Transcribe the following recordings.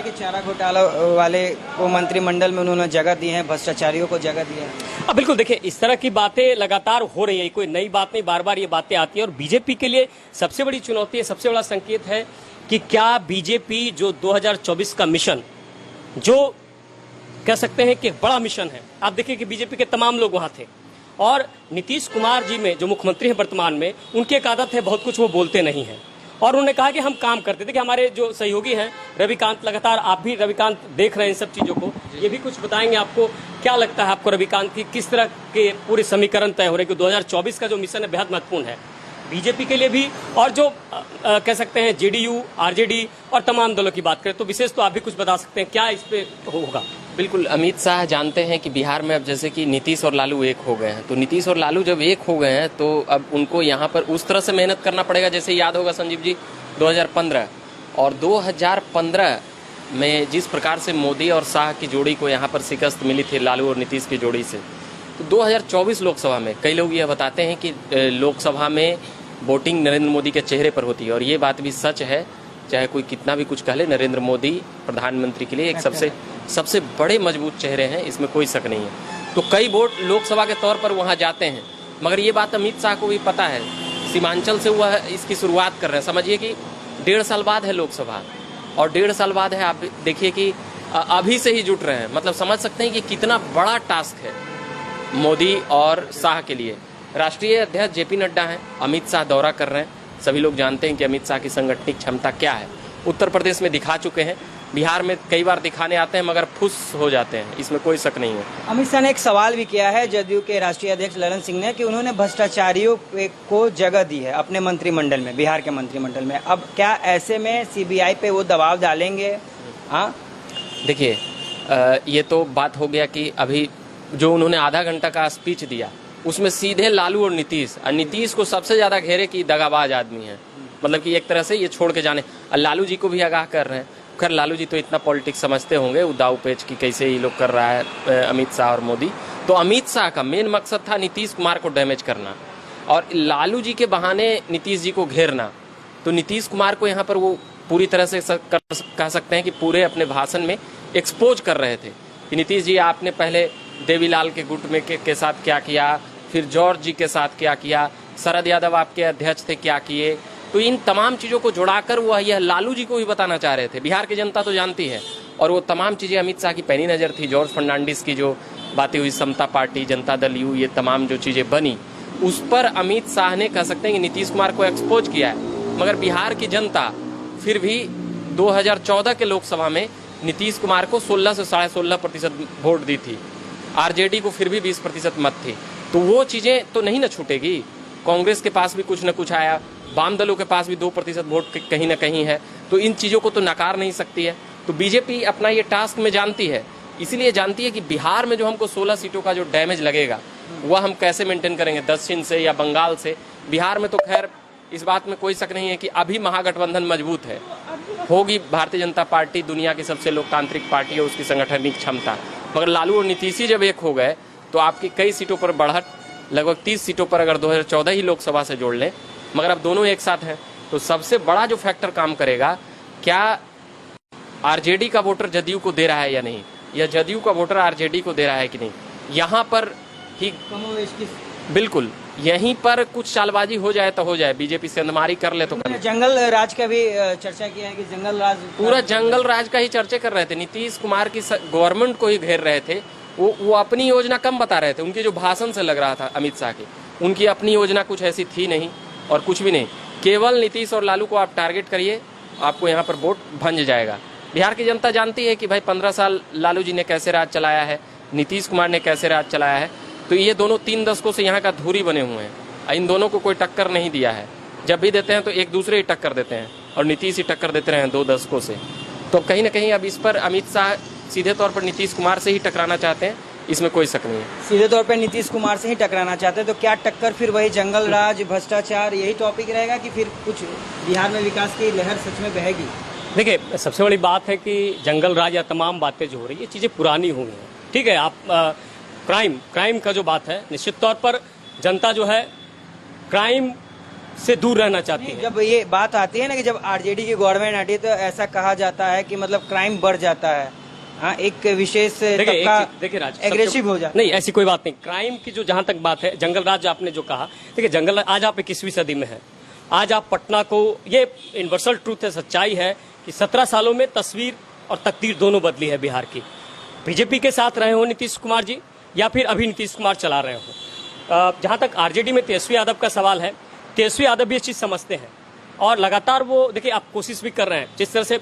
है कि चारा घोटाला वाले को मंत्रिमंडल में उन्होंने जगह दी है, भ्रष्टाचारियों को जगह दी है? अब बिल्कुल देखिए, इस तरह की बातें लगातार हो रही है, कोई नई बात नहीं, बार बार ये बातें आती हैं। और बीजेपी के लिए सबसे बड़ी चुनौती है, सबसे बड़ा संकेत है कि क्या बीजेपी जो 2024 का मिशन, जो कह सकते हैं कि एक बड़ा मिशन है, आप देखिए कि बीजेपी के तमाम लोग वहां थे और नीतीश कुमार जी में जो मुख्यमंत्री हैं वर्तमान में, उनकी एक आदत है बहुत कुछ वो बोलते नहीं हैं। और उन्होंने कहा कि हम काम करते थे कि हमारे जो सहयोगी हैं रविकांत, लगातार आप भी रविकांत देख रहे हैं इन सब चीजों को, ये भी कुछ बताएंगे आपको क्या लगता है आपको रविकांत की किस तरह के पूरे समीकरण तय हो रहे हैं कि 2024 का जो मिशन है बेहद महत्वपूर्ण है बीजेपी के लिए भी, और जो कह सकते हैं जेडीयू, आरजेडी और तमाम दलों की बात करें तो विशेष तो आप भी कुछ बता सकते हैं क्या इस पे होगा? बिल्कुल, अमित शाह जानते हैं कि बिहार में अब जैसे कि नीतीश और लालू एक हो गए हैं, तो नीतीश और लालू जब एक हो गए हैं तो अब उनको यहाँ पर उस तरह से मेहनत करना पड़ेगा। जैसे याद होगा संजीव जी 2015 और 2015 में जिस प्रकार से मोदी और शाह की जोड़ी को यहाँ पर शिकस्त मिली थी, लालू और नीतीश की जोड़ी से, तो 2024 लोकसभा में कई लोग यह बताते हैं कि लोकसभा में वोटिंग नरेंद्र मोदी के चेहरे पर होती है। और ये बात भी सच है, चाहे कोई कितना भी कुछ कह ले, नरेंद्र मोदी प्रधानमंत्री के लिए एक सबसे बड़े मजबूत चेहरे हैं, इसमें कोई शक नहीं है। तो कई वोट लोकसभा के तौर पर वहां जाते हैं, मगर ये बात अमित शाह को भी पता है। सीमांचल से वह इसकी शुरुआत कर रहे हैं। समझिए कि 1.5 साल बाद है लोकसभा और 1.5 साल बाद है, आप देखिए कि अभी से ही जुट रहे हैं। मतलब समझ सकते हैं कि कितना बड़ा टास्क है मोदी और शाह के लिए। राष्ट्रीय अध्यक्ष जेपी नड्डा हैं, अमित शाह दौरा कर रहे हैं। सभी लोग जानते हैं कि अमित शाह की संगठनिक क्षमता क्या है। उत्तर प्रदेश में दिखा चुके हैं, बिहार में कई बार दिखाने आते हैं मगर फुस हो जाते हैं, इसमें कोई शक नहीं है। अमित शाह ने एक सवाल भी किया है जदयू के राष्ट्रीय अध्यक्ष ललन सिंह ने कि उन्होंने भ्रष्टाचारियों को जगह दी है अपने मंत्रिमंडल में, बिहार के मंत्रिमंडल में। अब क्या ऐसे में सीबीआई पे वो दबाव डालेंगे? हाँ देखिए, ये तो बात हो गया कि अभी जो उन्होंने आधा घंटा का स्पीच दिया उसमें सीधे लालू और नीतीश को सबसे ज्यादा घेरे कि दगाबाज आदमी है। मतलब कि एक तरह से ये छोड़ के जाने, और लालू जी को भी आगाह कर रहे हैं। खैर लालू जी तो इतना पॉलिटिक्स समझते होंगे, उदाव पेच की कैसे ये लोग कर रहा है अमित शाह और मोदी। तो अमित शाह का मेन मकसद था नीतीश कुमार को डैमेज करना और लालू जी के बहाने नीतीश जी को घेरना। तो नीतीश कुमार को यहाँ पर वो पूरी तरह से कह सकते हैं कि पूरे अपने भाषण में एक्सपोज कर रहे थे कि नीतीश जी आपने पहले देवीलाल के गुट में के साथ क्या किया, फिर जॉर्ज जी के साथ क्या किया, शरद यादव आपके अध्यक्ष थे क्या किए। तो इन तमाम चीजों को जुड़ाकर वह यह लालू जी को भी बताना चाह रहे थे। बिहार की जनता तो जानती है और वो तमाम चीजें अमित शाह की पैनी नजर थी। जॉर्ज फर्नांडिस की जो बातें हुई, समता पार्टी, जनता दल यू, ये तमाम जो चीजें बनी, उस पर अमित शाह ने कह सकते हैं कि नीतीश कुमार को एक्सपोज किया है। मगर बिहार की जनता फिर भी 2014 के लोकसभा में नीतीश कुमार को 16 से 16.5% वोट दी थी, आरजेडी को फिर भी 20% मत थी। तो वो चीजें तो नहीं न छूटेगी। कांग्रेस के पास भी कुछ न कुछ आया, वाम दलों के पास भी 2% वोट कहीं ना कहीं है, तो इन चीजों को तो नकार नहीं सकती है। तो बीजेपी अपना ये टास्क में जानती है, इसीलिए जानती है कि बिहार में जो हमको 16 सीटों का जो डैमेज लगेगा वह हम कैसे मेंटेन करेंगे, दक्षिण से या बंगाल से। बिहार में तो खैर इस बात में कोई शक नहीं है कि अभी महागठबंधन मजबूत है, होगी भारतीय जनता पार्टी दुनिया की सबसे लोकतांत्रिक पार्टी है, उसकी संगठनिक क्षमता। मगर लालू और नीतीश ही जब एक हो गए तो आपकी कई सीटों पर बढ़त, लगभग 30 सीटों पर अगर 2014 ही लोकसभा से जोड़ लें, मगर अब दोनों एक साथ हैं, तो सबसे बड़ा जो फैक्टर काम करेगा, क्या आरजेडी का वोटर जदयू को दे रहा है या नहीं, या जदयू का वोटर आरजेडी को दे रहा है कि नहीं। यहाँ पर ही बिल्कुल यहीं पर कुछ चालबाजी हो जाए तो हो जाए, बीजेपी सेंधमारी कर ले तो कर ले। जंगल राज का भी चर्चा किया है कि जंगल राज, पूरा जंगल राज का ही चर्चा कर रहे थे। नीतीश कुमार की गवर्नमेंट को ही घेर रहे थे। वो अपनी योजना कम बता रहे थे, उनके जो भाषण से लग रहा था अमित शाह की, उनकी अपनी योजना कुछ ऐसी थी नहीं और कुछ भी नहीं। केवल नीतीश और लालू को आप टारगेट करिए, आपको यहाँ पर वोट भंज जाएगा। बिहार की जनता जानती है कि भाई 15 साल लालू जी ने कैसे राज चलाया है, नीतीश कुमार ने कैसे राज चलाया है। तो ये दोनों 3 दशकों से यहाँ का धुरी बने हुए हैं, इन दोनों को कोई टक्कर नहीं दिया है। जब भी देते हैं तो एक दूसरे ही टक्कर देते हैं और नीतीश ही टक्कर देते रहे 2 दशकों से। तो कहीं ना कहीं अब इस पर अमित शाह सीधे तौर पर नीतीश कुमार से ही टकराना चाहते हैं, इसमें कोई शक नहीं है। सीधे तौर पर नीतीश कुमार से ही टकराना चाहते हैं, तो क्या टक्कर फिर वही जंगल राज, भ्रष्टाचार, यही टॉपिक रहेगा कि फिर कुछ बिहार में विकास की लहर सच में बहेगी? देखिए, सबसे बड़ी बात है कि जंगल राज या तमाम बातें जो हो रही है, ये चीज़ें पुरानी हुई हैं। ठीक है, आप क्राइम का जो बात है, निश्चित तौर पर जनता जो है क्राइम से दूर रहना चाहती है। जब ये बात आती है ना कि जब आरजेडी की गवर्नमेंट हटी तो ऐसा कहा जाता है कि मतलब क्राइम बढ़ जाता है, हाँ, एक विशेष देखिए राज, एग्रेसिव हो जाता नहीं, ऐसी कोई बात नहीं। क्राइम की जो जहां तक बात है, जंगल राज आपने जो कहा, देखिए जंगल राज आज आप 21वीं सदी में है। आज आप पटना को, ये यूनिवर्सल ट्रूथ है, सच्चाई है कि 17 सालों में तस्वीर और तकदीर दोनों बदली है बिहार की। बीजेपी के साथ रहे हो नीतीश कुमार जी या फिर अभी नीतीश कुमार चला रहे हो। जहां तक आरजेडी में तेजस्वी यादव का सवाल है, तेजस्वी यादव भी ये चीज समझते हैं और लगातार वो देखिए आप कोशिश भी कर रहे हैं। जिस तरह से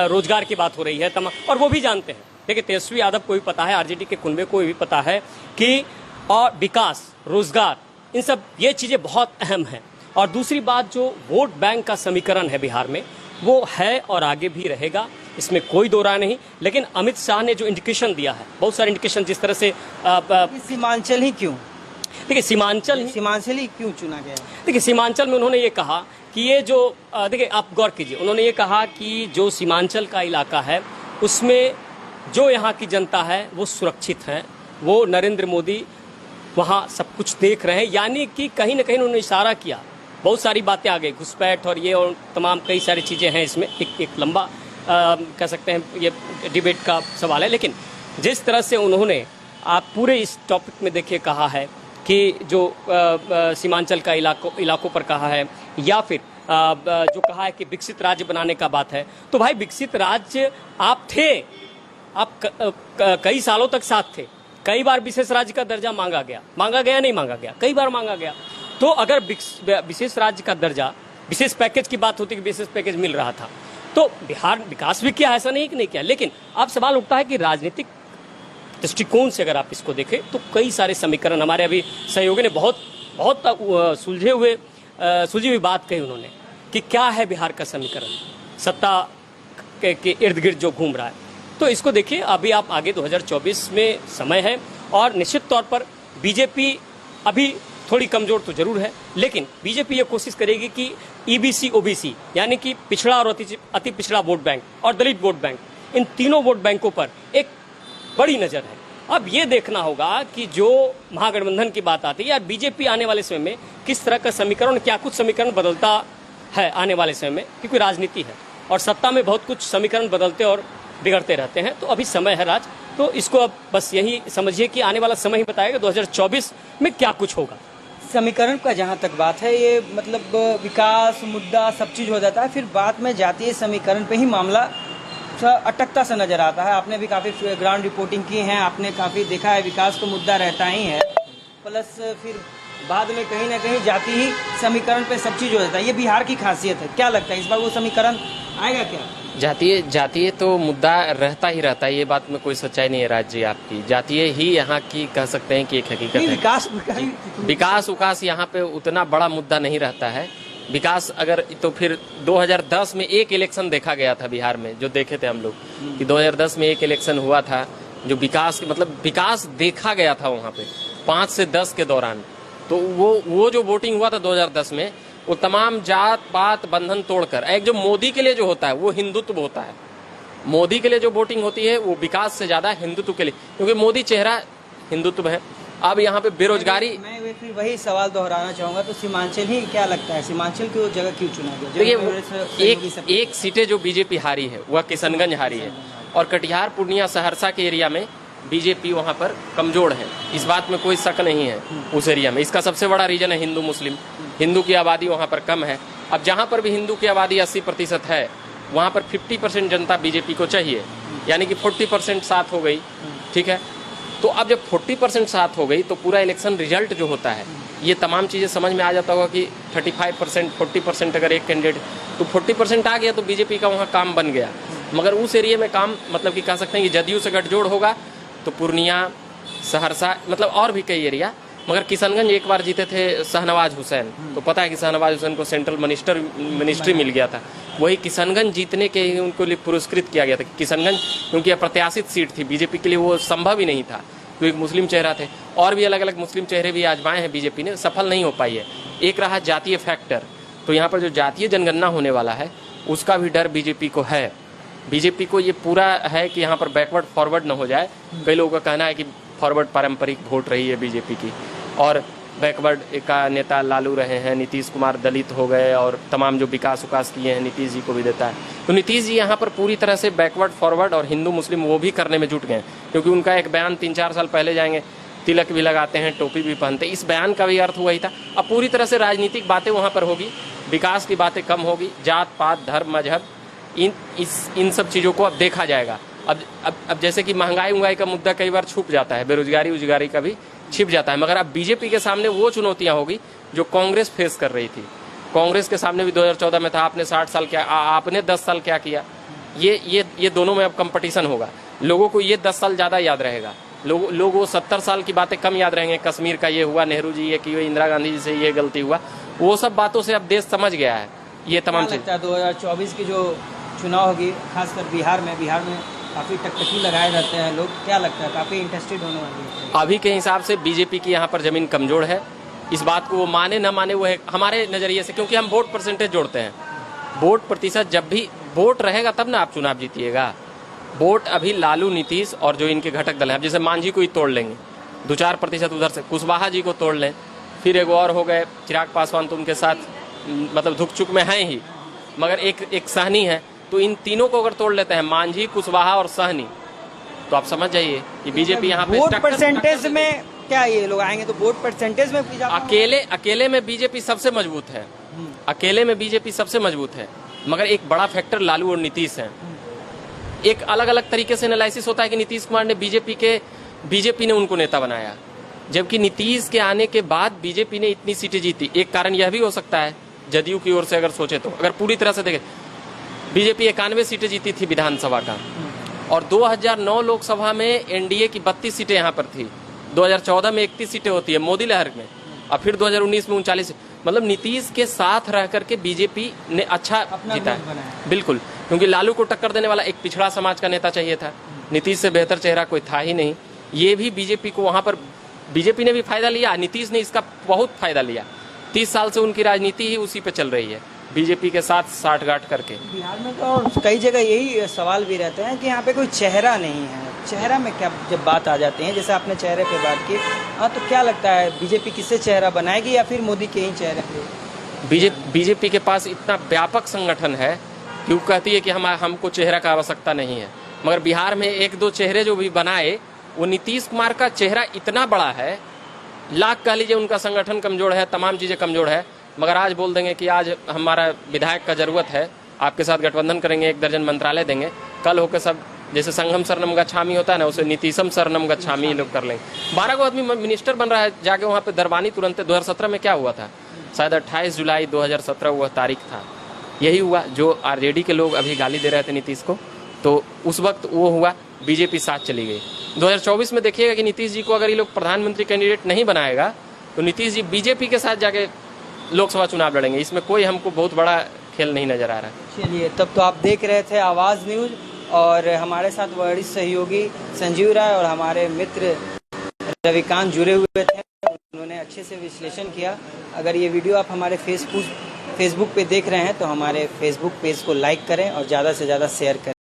रोजगार की बात हो रही है तमाम, और वो भी जानते हैं, देखिए तेजस्वी यादव को भी पता है, आरजेडी के कुनबे को भी पता है कि और विकास, रोजगार, इन सब ये चीजें बहुत अहम हैं। और दूसरी बात, जो वोट बैंक का समीकरण है बिहार में, वो है और आगे भी रहेगा, इसमें कोई दो राय नहीं। लेकिन अमित शाह ने जो इंडिकेशन दिया है, बहुत सारे इंडिकेशन, जिस तरह से सीमांचल ही क्यों, देखिए सीमांचल ही क्यों चुना गया? देखिए सीमांचल में उन्होंने ये कहा कि ये जो देखिए आप गौर कीजिए, उन्होंने ये कहा कि जो सीमांचल का इलाका है उसमें जो यहाँ की जनता है वो सुरक्षित है, वो नरेंद्र मोदी वहाँ सब कुछ देख रहे हैं। यानी कि कहीं ना कहीं उन्होंने इशारा किया, बहुत सारी बातें आ गई, घुसपैठ और ये और तमाम कई सारी चीज़ें हैं इसमें, एक लंबा कह सकते हैं ये डिबेट का सवाल है। लेकिन जिस तरह से उन्होंने आप पूरे इस टॉपिक में देखिए कहा है कि जो सीमांचल का इलाकों पर कहा है, या फिर जो कहा है कि विकसित राज्य बनाने का बात है, तो भाई विकसित राज्य आप थे, आप कई सालों तक साथ थे। कई बार विशेष राज्य का दर्जा मांगा गया नहीं मांगा गया, कई बार मांगा गया। तो अगर विशेष राज्य का दर्जा, विशेष पैकेज की बात होती कि विशेष पैकेज मिल रहा था, तो बिहार विकास भी किया, ऐसा नहीं कि नहीं किया। लेकिन अब सवाल उठता है कि राजनीतिक दृष्टिकोण से अगर आप इसको देखें तो कई सारे समीकरण, हमारे अभी सहयोगी ने बहुत सुलझी हुई बात कही उन्होंने कि क्या है बिहार का समीकरण, सत्ता के इर्द गिर्द जो घूम रहा है। तो इसको देखिए, अभी आप आगे 2024 में समय है और निश्चित तौर पर बीजेपी अभी थोड़ी कमजोर तो जरूर है, लेकिन बीजेपी ये कोशिश करेगी कि ईबीसी ओबीसी यानी कि पिछड़ा और अति पिछड़ा वोट बैंक और दलित वोट बैंक, इन तीनों वोट बैंकों पर एक बड़ी नजर है। अब ये देखना होगा कि जो महागठबंधन की बात आती है या बीजेपी आने वाले समय में किस तरह का समीकरण, क्या कुछ समीकरण बदलता है आने वाले समय में, क्योंकि राजनीति है और सत्ता में बहुत कुछ समीकरण बदलते और बिगड़ते रहते हैं। तो अभी समय है राज, तो इसको अब बस यही समझिए कि आने वाला समय ही बताएगा 2024 में क्या कुछ होगा। समीकरण का जहाँ तक बात है, ये मतलब विकास मुद्दा सब चीज हो जाता है, फिर बाद में जातीय समीकरण पे ही मामला अटकता सा नजर आता है। आपने भी काफी ग्राउंड रिपोर्टिंग की है, आपने काफी देखा है, विकास तो मुद्दा रहता ही है, प्लस फिर बाद में कहीं ना कहीं जाति ही समीकरण पे सब चीज हो जाता है। ये बिहार की खासियत है। क्या लगता है इस बार वो समीकरण आएगा क्या? जातीय तो मुद्दा रहता ही रहता है, ये बात में कोई सच्चाई नहीं है राज्य आपकी। जातीय ही यहाँ की कह सकते हैं कि एक हकीकत है। विकास यहाँ पे उतना बड़ा मुद्दा नहीं रहता है। विकास अगर तो फिर 2010 में एक इलेक्शन देखा गया था बिहार में, जो देखे थे हम लोग कि 2010 में एक इलेक्शन हुआ था जो विकास मतलब विकास देखा गया था वहाँ पे 5 से 10 के दौरान। तो वो जो वोटिंग हुआ था 2010 में, वो तमाम जात पात बंधन तोड़कर, एक जो मोदी के लिए जो होता है वो हिंदुत्व होता है। मोदी के लिए जो वोटिंग होती है वो विकास से ज्यादा हिंदुत्व के लिए, क्योंकि मोदी चेहरा हिंदुत्व है। अब यहाँ पे बेरोजगारी, मैं फिर वही सवाल दोहराना चाहूंगा, तो सीमांचल ही क्या लगता है, सीमांचल की वो जगह क्यों चुना गया? देखिए एक सीटें जो बीजेपी हारी है वह किशनगंज हारी है, और कटिहार पूर्णिया सहरसा के एरिया में बीजेपी वहाँ पर कमजोर है, इस बात में कोई शक नहीं है। उस एरिया में इसका सबसे बड़ा रीजन है हिंदू मुस्लिम, हिंदू की आबादी वहाँ पर कम है। अब जहाँ पर भी हिंदू की आबादी 80% है, वहाँ पर 50% जनता बीजेपी को चाहिए, यानी कि 40% साथ हो गई। ठीक है, तो अब जब 40% साथ हो गई तो पूरा इलेक्शन रिजल्ट जो होता है, ये तमाम चीज़ें समझ में आ जाता होगा कि 35% 40% अगर एक कैंडिडेट, तो 40% आ गया तो बीजेपी का वहाँ काम बन गया। मगर उस एरिया में काम मतलब कि कह सकते हैं कि जदयू से गठजोड़ होगा तो पूर्णिया सहरसा मतलब और भी कई एरिया। मगर किशनगंज एक बार जीते थे शाहनवाज हुसैन, तो पता है कि शाहनवाज हुसैन को सेंट्रल मिनिस्ट्री मिल गया था। वही किशनगंज जीतने के ही उनको लिए पुरस्कृत किया गया था। किशनगंज क्योंकि अप्रत्याशित सीट थी, बीजेपी के लिए वो संभव ही नहीं था, तो एक मुस्लिम चेहरा थे। और भी अलग अलग मुस्लिम चेहरे भी आजमाए हैं बीजेपी ने, सफल नहीं हो पाई है। एक रहा जातीय फैक्टर, तो यहाँ पर जो जातीय जनगणना होने वाला है उसका भी डर बीजेपी को है। बीजेपी को ये पूरा है कि यहाँ पर बैकवर्ड फॉरवर्ड न हो जाए। कई लोगों का कहना है कि फॉरवर्ड पारंपरिक वोट रही है बीजेपी की, और बैकवर्ड का नेता लालू रहे हैं, नीतीश कुमार दलित हो गए और तमाम जो विकास उकास किए हैं नीतीश जी को भी देता है। तो नीतीश जी यहाँ पर पूरी तरह से बैकवर्ड फॉरवर्ड और हिंदू मुस्लिम वो भी करने में जुट गए, क्योंकि उनका एक बयान 3-4 साल पहले जाएंगे, तिलक भी लगाते हैं, टोपी भी पहनते हैं, इस बयान का भी अर्थ वही था। अब पूरी तरह से राजनीतिक बातें वहाँ पर होगी, विकास की बातें कम होगी, जात पात धर्म मजहब इन सब चीज़ों को अब देखा जाएगा। अब जैसे कि महंगाई का मुद्दा कई बार छुप जाता है, बेरोजगारी उजगारी का भी छिप जाता है, मगर अब बीजेपी के सामने वो चुनौतियां होगी जो कांग्रेस फेस कर रही थी। कांग्रेस के सामने भी 2014 में था, आपने 60 साल क्या, आपने 10 साल क्या किया। ये दोनों में अब कंपटीशन होगा। लोगों को ये 10 साल ज़्यादा याद रहेगा, लोग वो 70 साल की बातें कम याद रहेंगे। कश्मीर का ये हुआ, नेहरू जी ये की, इंदिरा गांधी जी से ये गलती हुआ, वो सब बातों से अब देश समझ गया है ये तमाम चीज़। 2024 की जो चुनाव होगी, खासकर बिहार में काफ़ी टकटकी लगाए रहते हैं लोग, क्या लगता है काफ़ी इंटरेस्टेड होने वाली है? अभी के हिसाब से बीजेपी की यहाँ पर जमीन कमजोर है। इस बात को वो माने न माने वो है हमारे नज़रिए से, क्योंकि हम वोट परसेंटेज जोड़ते हैं, वोट प्रतिशत। जब भी वोट रहेगा तब ना आप चुनाव जीतिएगा। वोट अभी लालू नीतीश और जो इनके घटक दल हैं, जैसे मांझी को ही तोड़ लेंगे, 2-4% उधर से, कुशवाहा जी को तोड़ लें, फिर एक और हो गए चिराग पासवान, तो उनके साथ मतलब धुक चुक में हैं ही, मगर एक सहनी है। तो इन तीनों को अगर तोड़ लेते हैं, मांझी, कुशवाहा और सहनी, तो आप समझ जाइए कि बीजेपी यहाँ पे वोट परसेंटेज में क्या ये लोग आएंगे तो वोट परसेंटेज में अकेले में बीजेपी सबसे मजबूत है, अकेले में बीजेपी सबसे मजबूत है। मगर एक बड़ा फैक्टर लालू और नीतीश है। एक अलग अलग तरीके से एनालिसिस होता है कि नीतीश कुमार ने बीजेपी ने उनको नेता बनाया, जबकि नीतीश के आने के बाद बीजेपी ने इतनी सीटें जीती। एक कारण यह भी हो सकता है जदयू की ओर से अगर सोचे तो, अगर पूरी तरह से देखें, बीजेपी 91 सीटें जीती थी विधानसभा का, और 2009 लोकसभा में एनडीए की 32 सीटें यहाँ पर थी। 2014 में 31 सीटें होती है मोदी लहर में, और फिर 2019 में 39। मतलब नीतीश के साथ रह करके बीजेपी ने अच्छा जीता है, बिल्कुल, क्योंकि लालू को टक्कर देने वाला एक पिछड़ा समाज का नेता चाहिए था। नीतीश से बेहतर चेहरा कोई था ही नहीं। ये भी बीजेपी को वहाँ पर बीजेपी ने भी फायदा लिया, नीतीश ने इसका बहुत फायदा लिया। 30 साल से उनकी राजनीति ही उसी पे चल रही है, बीजेपी के साथ साठगांठ करके। बिहार में तो कई जगह यही सवाल भी रहते हैं कि यहाँ पे कोई चेहरा नहीं है। चेहरा में क्या जब बात आ जाती है, जैसे आपने चेहरे पे बात की, हाँ, तो क्या लगता है बीजेपी किससे चेहरा बनाएगी या फिर मोदी के ही चेहरे पे? बीजेपी के पास इतना व्यापक संगठन है कि वो कहती है कि हमको चेहरा का आवश्यकता नहीं है, मगर बिहार में 1-2 चेहरे जो भी बनाए, वो नीतीश कुमार का चेहरा इतना बड़ा है, लाख कह लीजिए उनका संगठन कमजोर है, तमाम चीज़ें कमजोर है, मगर आज बोल देंगे कि आज हमारा विधायक का जरूरत है, आपके साथ गठबंधन करेंगे, 1 दर्जन मंत्रालय देंगे, कल होकर सब जैसे संघम सरनम गच्छामी होता है ना, उसे नीतीशम सरनम गच्छामी लोग कर लेंगे। 12 को आदमी मिनिस्टर बन रहा है जाके वहाँ पे दरबानी तुरंत। 2017 में क्या हुआ था, शायद 28 जुलाई 2017 वह तारीख था, यही हुआ जो आरजेडी के लोग अभी गाली दे रहे थे नीतीश को, तो उस वक्त वो हुआ, बीजेपी साथ चली गई। 2024 में देखिएगा कि नीतीश जी को अगर ये लोग प्रधानमंत्री कैंडिडेट नहीं बनाएगा तो नीतीश जी बीजेपी के साथ जाके लोकसभा चुनाव लड़ेंगे। इसमें कोई हमको बहुत बड़ा खेल नहीं नजर आ रहा है। चलिए, तब तो आप देख रहे थे आवाज़ न्यूज़, और हमारे साथ वरिष्ठ सहयोगी संजीव राय और हमारे मित्र रविकांत जुड़े हुए थे, उन्होंने अच्छे से विश्लेषण किया। अगर ये वीडियो आप हमारे फेसबुक पे देख रहे हैं तो हमारे फेसबुक पेज को लाइक करें और ज़्यादा से ज़्यादा शेयर करें।